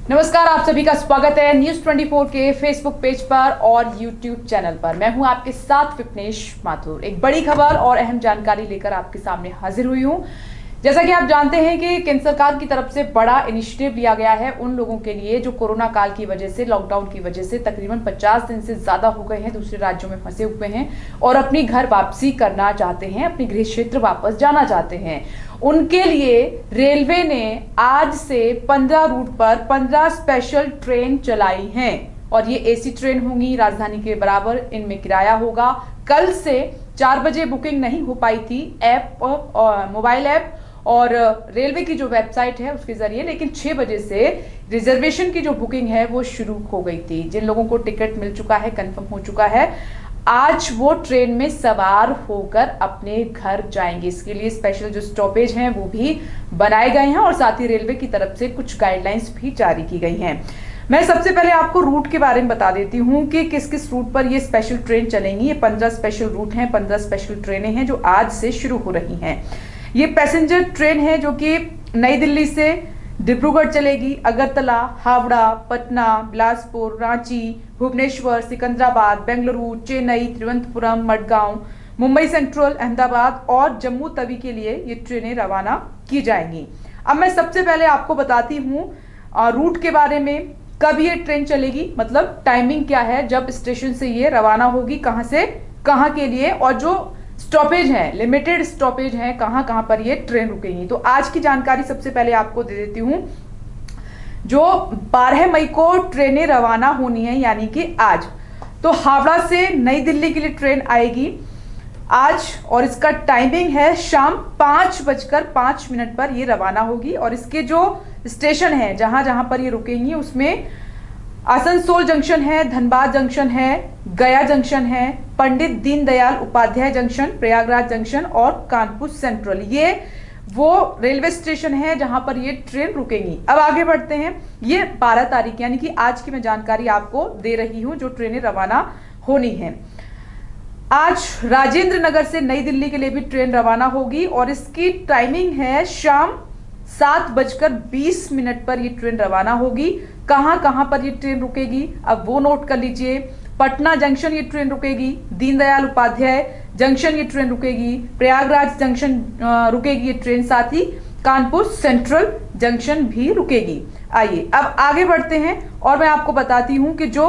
नमस्कार, आप सभी का स्वागत है न्यूज 24 के फेसबुक पेज पर और यूट्यूब चैनल पर। मैं हूं आपके साथ विपनेश माथुर। एक बड़ी खबर और अहम जानकारी लेकर आपके सामने हाजिर हुई हूं। जैसा कि आप जानते हैं कि केंद्र सरकार की तरफ से बड़ा इनिशिएटिव लिया गया है उन लोगों के लिए जो कोरोना काल की वजह से, लॉकडाउन की वजह से तकरीबन 50 दिन से ज्यादा हो गए हैं, दूसरे राज्यों में फंसे हुए हैं और अपनी घर वापसी करना चाहते हैं, अपने गृह क्षेत्र वापस जाना चाहते हैं। उनके लिए रेलवे ने आज से 15 रूट पर 15 स्पेशल ट्रेन चलाई हैं और ये एसी ट्रेन होंगी, राजधानी के बराबर इनमें किराया होगा। कल से 4 बजे बुकिंग नहीं हो पाई थी मोबाइल ऐप और रेलवे की जो वेबसाइट है उसके जरिए, लेकिन 6 बजे से रिजर्वेशन की जो बुकिंग है वो शुरू हो गई थी। जिन लोगों को टिकट मिल चुका है, कंफर्म हो चुका है, आज वो ट्रेन में सवार होकर अपने घर जाएंगे। इसके लिए स्पेशल जो स्टॉपेज हैं वो भी बनाए गए हैं और साथ ही रेलवे की तरफ से कुछ गाइडलाइंस भी जारी की गई हैं। मैं सबसे पहले आपको रूट के बारे में बता देती हूँ कि किस किस रूट पर ये स्पेशल ट्रेन चलेंगी। ये 15 स्पेशल रूट हैं, 15 स्पेशल ट्रेनें हैं जो आज से शुरू हो रही हैं। ये पैसेंजर ट्रेन है जो कि नई दिल्ली से डिब्रूगढ़ चलेगी, अगरतला, हावड़ा, पटना, बिलासपुर, रांची, भुवनेश्वर, सिकंदराबाद, बेंगलुरु, चेन्नई, तिरुवनंतपुरम, मडगांव, मुंबई सेंट्रल, अहमदाबाद और जम्मू तवी के लिए ये ट्रेनें रवाना की जाएंगी। अब मैं सबसे पहले आपको बताती हूँ रूट के बारे में, कब ये ट्रेन चलेगी, मतलब टाइमिंग क्या है, जब स्टेशन से ये रवाना होगी, कहां से कहां के लिए, और जो स्टॉपेज है, लिमिटेड स्टॉपेज है, कहां कहां पर ये ट्रेन रुकेंगी। तो आज की जानकारी सबसे पहले आपको दे देती हूं। जो 12 मई को ट्रेनें रवाना होनी है, यानी कि आज, तो हावड़ा से नई दिल्ली के लिए ट्रेन आएगी आज और इसका टाइमिंग है शाम 5:05 पर ये रवाना होगी। और इसके जो स्टेशन है जहां जहां पर ये रुकेंगी उसमें आसनसोल जंक्शन है, धनबाद जंक्शन है, गया जंक्शन है, पंडित दीनदयाल उपाध्याय जंक्शन, प्रयागराज जंक्शन और कानपुर सेंट्रल। ये वो रेलवे स्टेशन है जहां पर ये ट्रेन रुकेंगी। अब आगे बढ़ते हैं। ये 12 तारीख यानी कि आज की मैं जानकारी आपको दे रही हूं जो ट्रेनें रवाना होनी है। आज राजेंद्र नगर से नई दिल्ली के लिए भी ट्रेन रवाना होगी और इसकी टाइमिंग है शाम 7:20 पर ये ट्रेन रवाना होगी। कहां कहां पर ये ट्रेन रुकेगी अब वो नोट कर लीजिए। पटना जंक्शन ये ट्रेन रुकेगी, दीनदयाल उपाध्याय जंक्शन ये ट्रेन रुकेगी, प्रयागराज जंक्शन रुकेगी ये ट्रेन, साथ ही कानपुर सेंट्रल जंक्शन भी रुकेगी। आइए अब आगे बढ़ते हैं और मैं आपको बताती हूं कि जो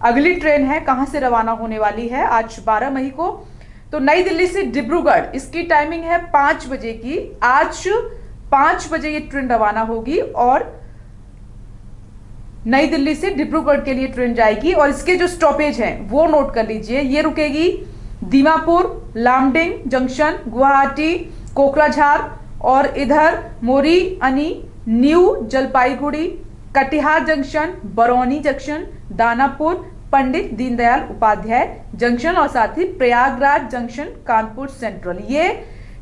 अगली ट्रेन है कहां से रवाना होने वाली है आज 12 मई को। तो नई दिल्ली से डिब्रूगढ़, इसकी टाइमिंग है 5 बजे की। आज 5 बजे ये ट्रेन रवाना होगी और नई दिल्ली से डिब्रूगढ़ के लिए ट्रेन जाएगी और इसके जो स्टॉपेज हैं वो नोट कर लीजिए। ये रुकेगी दीमापुर, लामडिंग जंक्शन, गुवाहाटी, कोकराझार और इधर Mariani, new Jalpaiguri, Katihar junction, Barauni junction, Danapur, Pandit Deendayal Upadhyay junction और साथ ही प्रयागराज जंक्शन, कानपुर सेंट्रल। ये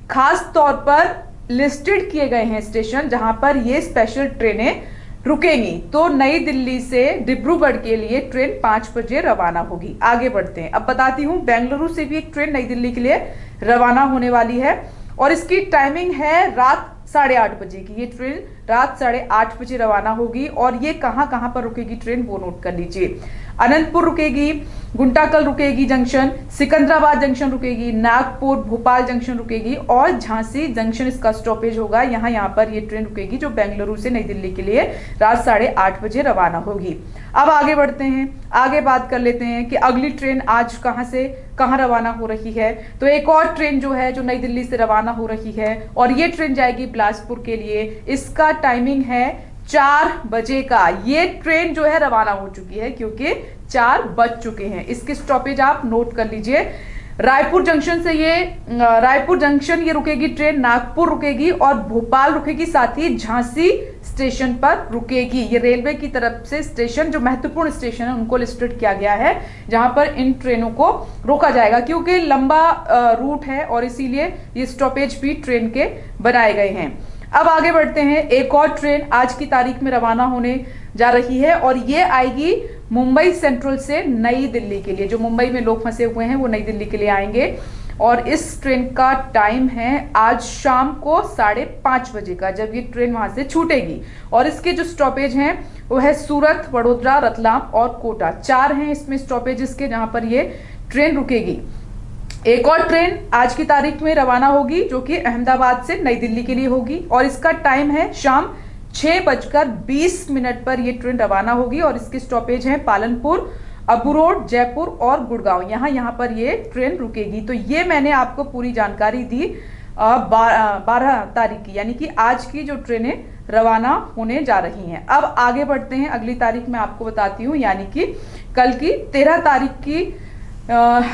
खास तौर पर लिस्टेड किए गए हैं स्टेशन जहां पर ये स्पेशल ट्रेनें रुकेंगी। तो नई दिल्ली से डिब्रूगढ़ के लिए ट्रेन 5 बजे रवाना होगी। आगे बढ़ते हैं। अब बताती हूँ बेंगलुरु से भी एक ट्रेन नई दिल्ली के लिए रवाना होने वाली है और इसकी टाइमिंग है रात 8:30 बजे की। ये ट्रेन रात 8:30 बजे रवाना होगी और ये कहां कहां पर रुकेगी ट्रेन वो नोट कर लीजिए। अनंतपुर रुकेगी, गुंटाकल रुकेगी जंक्शन, सिकंदराबाद जंक्शन रुकेगी, नागपुर, भोपाल जंक्शन रुकेगी और झांसी जंक्शन इसका स्टॉपेज होगा। यहाँ पर ये ट्रेन रुकेगी जो बेंगलुरु से नई दिल्ली के लिए रात 8:30 बजे रवाना होगी। अब आगे बढ़ते हैं, आगे बात कर लेते हैं कि अगली ट्रेन आज कहां से कहां रवाना हो रही है। तो एक और ट्रेन जो है जो नई दिल्ली से रवाना हो रही है और ये ट्रेन जाएगी बिलासपुर के लिए। इसका टाइमिंग है 4 बजे का। ये ट्रेन जो है रवाना हो चुकी है क्योंकि 4 बज चुके हैं। इसके स्टॉपेज आप नोट कर लीजिए। रायपुर जंक्शन से रायपुर जंक्शन ये रुकेगी ट्रेन, नागपुर रुकेगी और भोपाल रुकेगी, साथ ही झांसी स्टेशन पर रुकेगी। ये रेलवे की तरफ से स्टेशन, जो महत्वपूर्ण स्टेशन है उनको लिस्टेड किया गया है जहां पर इन ट्रेनों को रोका जाएगा क्योंकि लंबा रूट है और इसीलिए ये स्टॉपेज भी ट्रेन के बनाए गए हैं। अब आगे बढ़ते हैं। एक और ट्रेन आज की तारीख में रवाना होने जा रही है और ये आएगी मुंबई सेंट्रल से नई दिल्ली के लिए। जो मुंबई में लोग फंसे हुए हैं वो नई दिल्ली के लिए आएंगे और इस ट्रेन का टाइम है आज शाम को 5:30 बजे का, जब ये ट्रेन वहां से छूटेगी। और इसके जो स्टॉपेज हैं वो है सूरत, वडोदरा, रतलाम और कोटा। 4 हैं इसमें स्टॉपेजेस के जहां पर ये ट्रेन रुकेगी। एक और ट्रेन आज की तारीख में रवाना होगी जो कि अहमदाबाद से नई दिल्ली के लिए होगी और इसका टाइम है शाम 6:20 पर ये ट्रेन रवाना होगी और इसके स्टॉपेज हैं पालनपुर, अबू रोड, जयपुर और गुड़गांव। यहाँ पर ये ट्रेन रुकेगी। तो ये मैंने आपको पूरी जानकारी दी 12 तारीख की, यानी कि आज की जो ट्रेनें रवाना होने जा रही हैं। अब आगे बढ़ते हैं, अगली तारीख मैं आपको बताती हूँ, यानी कि कल की 13 तारीख की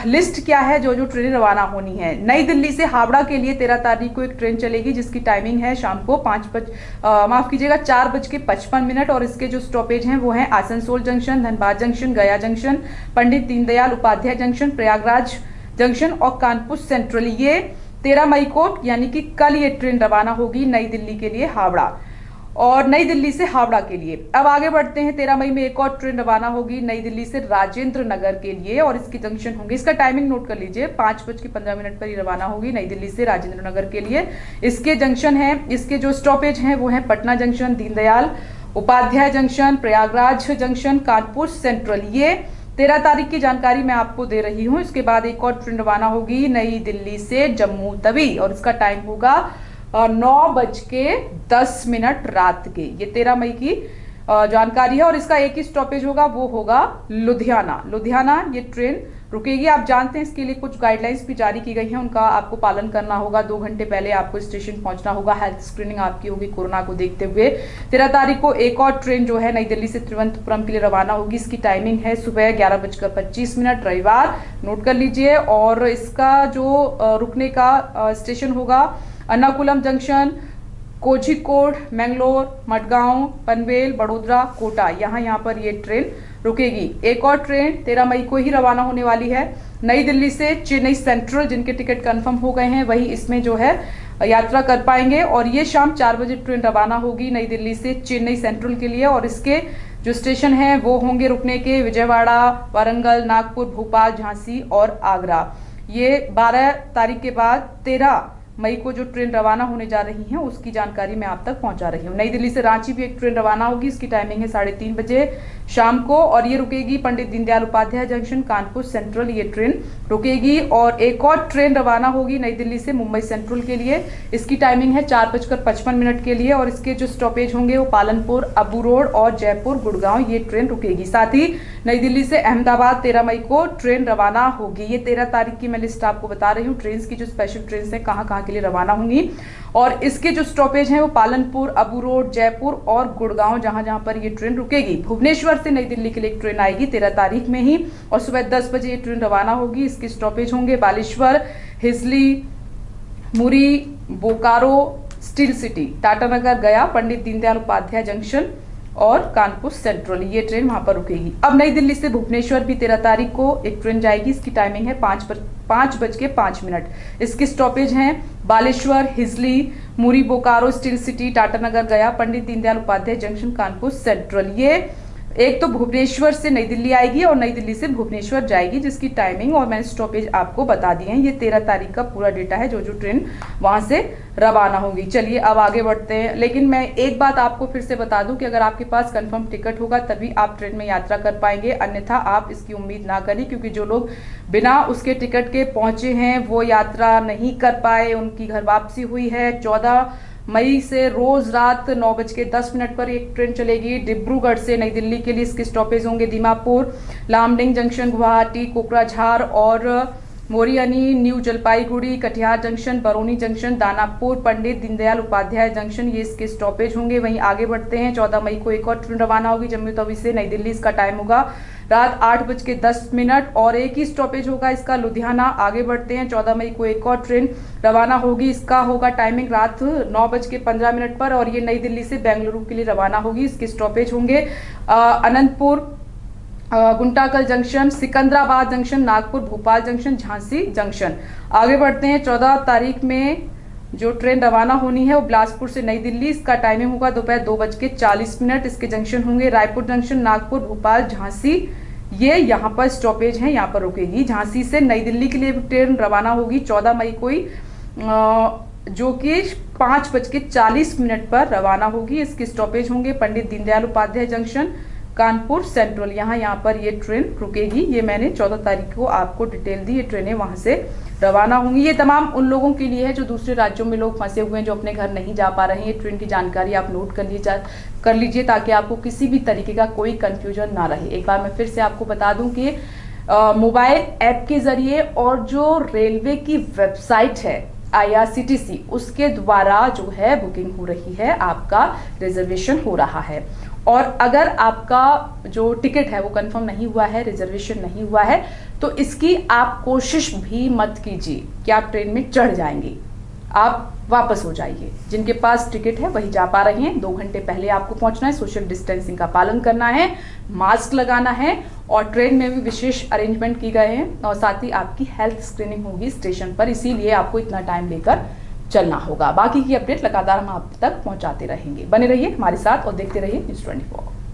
लिस्ट क्या है जो ट्रेनें रवाना होनी है। नई दिल्ली से हावड़ा के लिए 13 तारीख को एक ट्रेन चलेगी जिसकी टाइमिंग है शाम को 4:55 और इसके जो स्टॉपेज हैं वो हैं आसनसोल जंक्शन, धनबाद जंक्शन, गया जंक्शन, पंडित दीनदयाल उपाध्याय जंक्शन, प्रयागराज जंक्शन और कानपुर सेंट्रल। ये 13 मई को यानी कि कल ये ट्रेन रवाना होगी नई दिल्ली के लिए हावड़ा और नई दिल्ली से हावड़ा के लिए। अब आगे बढ़ते हैं, 13 मई में एक और ट्रेन रवाना होगी नई दिल्ली से राजेंद्र नगर के लिए और इसके जंक्शन होंगे, इसका टाइमिंग नोट कर लीजिए, 5:15 पर ही रवाना होगी नई दिल्ली से राजेंद्र नगर के लिए। इसके जंक्शन है, इसके जो स्टॉपेज हैं वो है Patna junction, Deendayal Upadhyay junction, Prayagraj junction, Kanpur central. ये 13 तारीख की जानकारी मैं आपको दे रही हूं। इसके बाद एक और ट्रेन रवाना होगी नई दिल्ली से जम्मू तवी और इसका टाइम होगा 9:10 रात के। ये 13 मई की जानकारी है और इसका एक ही स्टॉपेज होगा, वो होगा लुधियाना ये ट्रेन रुकेगी। आप जानते हैं इसके लिए कुछ गाइडलाइंस भी जारी की गई हैं, उनका आपको पालन करना होगा। 2 घंटे पहले आपको स्टेशन पहुंचना होगा, हेल्थ स्क्रीनिंग आपकी होगी कोरोना को देखते हुए। 13 तारीख को एक और ट्रेन जो है नई दिल्ली से तिरुवनंतपुरम के लिए रवाना होगी, इसकी टाइमिंग है सुबह 11:25 रविवार, नोट कर लीजिए। और इसका जो रुकने का स्टेशन होगा अन्नाकुलम जंक्शन, कोझिकोड, मैंगलोर, मडगांव, पनवेल, बड़ोदरा, कोटा, यहाँ पर ये ट्रेन रुकेगी। एक और ट्रेन 13 मई को ही रवाना होने वाली है नई दिल्ली से चेन्नई सेंट्रल, जिनके टिकट कंफर्म हो गए हैं वही इसमें जो है यात्रा कर पाएंगे और ये शाम 4 बजे ट्रेन रवाना होगी नई दिल्ली से चेन्नई सेंट्रल के लिए और इसके जो स्टेशन हैं वो होंगे रुकने के विजयवाड़ा, वारंगल, नागपुर, भोपाल, झांसी और आगरा। ये 12 तारीख के बाद 13 मई को जो ट्रेन रवाना होने जा रही हैं उसकी जानकारी मैं आप तक पहुंचा रही हूं। नई दिल्ली से रांची भी एक ट्रेन रवाना होगी, इसकी टाइमिंग है 3:30 बजे शाम को और ये रुकेगी पंडित दीनदयाल उपाध्याय जंक्शन, कानपुर सेंट्रल ये ट्रेन रुकेगी। और एक और ट्रेन रवाना होगी नई दिल्ली से मुंबई सेंट्रल के लिए, इसकी टाइमिंग है 4:55 के लिए और इसके जो स्टॉपेज होंगे वो पालनपुर, अबू रोड और जयपुर, गुड़गांव ये ट्रेन रुकेगी। साथ ही नई दिल्ली से अहमदाबाद 13 मई को ट्रेन रवाना होगी। ये 13 तारीख की मैं लिस्ट आपको बता रही हूँ ट्रेन की, जो स्पेशल ट्रेन है कहाँ के लिए रवाना होंगी और इसके जो स्टॉपेज हैं वो पालनपुर, अबू रोड, जयपुर और गुड़गांव, जहां पर ये ट्रेन रुकेगी। भुवनेश्वर से नई दिल्ली के लिए एक ट्रेन आएगी 13 तारीख में ही और सुबह 10 बजे ये ट्रेन रवाना होगी। इसके स्टॉपेज होंगे बालेश्वर, हिजली, मुरी, बोकारो, स्टील सिटी, टाटानगर, गया, पंडित दीनदयाल उपाध्याय जंक्शन और कानपुर सेंट्रल, ये ट्रेन वहां पर रुकेगी। अब नई दिल्ली से भुवनेश्वर भी 13 तारीख को एक ट्रेन जाएगी, इसकी टाइमिंग है 5:05। इसके स्टॉपेज हैं बालेश्वर, हिजली, मुरी, बोकारो, स्टील सिटी, टाटानगर, गया, पंडित दीनदयाल उपाध्याय जंक्शन, कानपुर सेंट्रल। ये एक तो भुवनेश्वर से नई दिल्ली आएगी और नई दिल्ली से भुवनेश्वर जाएगी, जिसकी टाइमिंग और मैंने स्टॉपेज आपको बता दिए हैं। ये 13 तारीख का पूरा डेटा है जो ट्रेन वहां से रवाना होगी। चलिए अब आगे बढ़ते हैं, लेकिन मैं एक बात आपको फिर से बता दूं कि अगर आपके पास कंफर्म टिकट होगा तभी आप ट्रेन में यात्रा कर पाएंगे, अन्यथा आप इसकी उम्मीद ना करें, क्योंकि जो लोग बिना उसके टिकट के पहुंचे हैं वो यात्रा नहीं कर पाए, उनकी घर वापसी हुई है। 14 मई से रोज रात 9:10 पर एक ट्रेन चलेगी डिब्रूगढ़ से नई दिल्ली के लिए। इसके स्टॉपेज होंगे दीमापुर, लामडिंग जंक्शन, गुवाहाटी, कोकराझार और Mariani, new Jalpaiguri, Katihar junction, Barauni junction, Danapur, Pandit Deendayal Upadhyay junction, ये इसके स्टॉपेज होंगे। वहीं आगे बढ़ते हैं, 14 मई को एक और ट्रेन रवाना होगी जम्मू तवी से नई दिल्ली, इसका टाइम होगा रात 8:10 और एक ही स्टॉपेज होगा इसका लुधियाना। आगे बढ़ते हैं, 14 मई को एक और ट्रेन रवाना होगी, इसका होगा टाइमिंग रात 9:15 पर और ये नई दिल्ली से बेंगलुरु के लिए रवाना होगी। इसके स्टॉपेज होंगे Anantapur, Guntakal junction, Secunderabad junction, Nagpur, Bhopal junction, Jhansi junction. आगे बढ़ते हैं, 14 तारीख में जो ट्रेन रवाना होनी है वो बिलासपुर से नई दिल्ली, इसका टाइमिंग होगा दोपहर 2:40। इसके जंक्शन होंगे रायपुर जंक्शन, नागपुर, भोपाल, झांसी, ये यहाँ पर स्टॉपेज हैं, यहाँ पर रुकेगी। झांसी से नई दिल्ली के लिए ट्रेन रवाना होगी 14 मई को ही जो कि 5:40 पर रवाना होगी। इसके स्टॉपेज होंगे पंडित दीनदयाल उपाध्याय जंक्शन, कानपुर सेंट्रल, यहाँ पर ये ट्रेन रुकेगी। ये मैंने 14 तारीख को आपको डिटेल दी। ये ट्रेनें वहां से रवाना होंगी। ये तमाम उन लोगों के लिए है जो दूसरे राज्यों में लोग फंसे हुए हैं, जो अपने घर नहीं जा पा रहे हैं। ये ट्रेन की जानकारी आप नोट कर लीजिए ताकि आपको किसी भी तरीके का कोई कंफ्यूजन ना रहे। एक बार मैं फिर से आपको बता दूं कि मोबाइल ऐप के जरिए और जो रेलवे की वेबसाइट है IRCTC, उसके द्वारा जो है बुकिंग हो रही है, आपका रिजर्वेशन हो रहा है। और अगर आपका जो टिकट है वो कंफर्म नहीं हुआ है, रिजर्वेशन नहीं हुआ है, तो इसकी आप कोशिश भी मत कीजिए कि आप ट्रेन में चढ़ जाएंगे। आप वापस हो जाइए। जिनके पास टिकट है वही जा पा रहे हैं। 2 घंटे पहले आपको पहुंचना है, सोशल डिस्टेंसिंग का पालन करना है, मास्क लगाना है, और ट्रेन में भी विशेष अरेंजमेंट की गए हैं, और साथ ही आपकी हेल्थ स्क्रीनिंग होगी स्टेशन पर, इसीलिए आपको इतना टाइम लेकर चलना होगा। बाकी की अपडेट लगातार हम आप तक पहुंचाते रहेंगे। बने रहिए हमारे साथ और देखते रहिए News 24।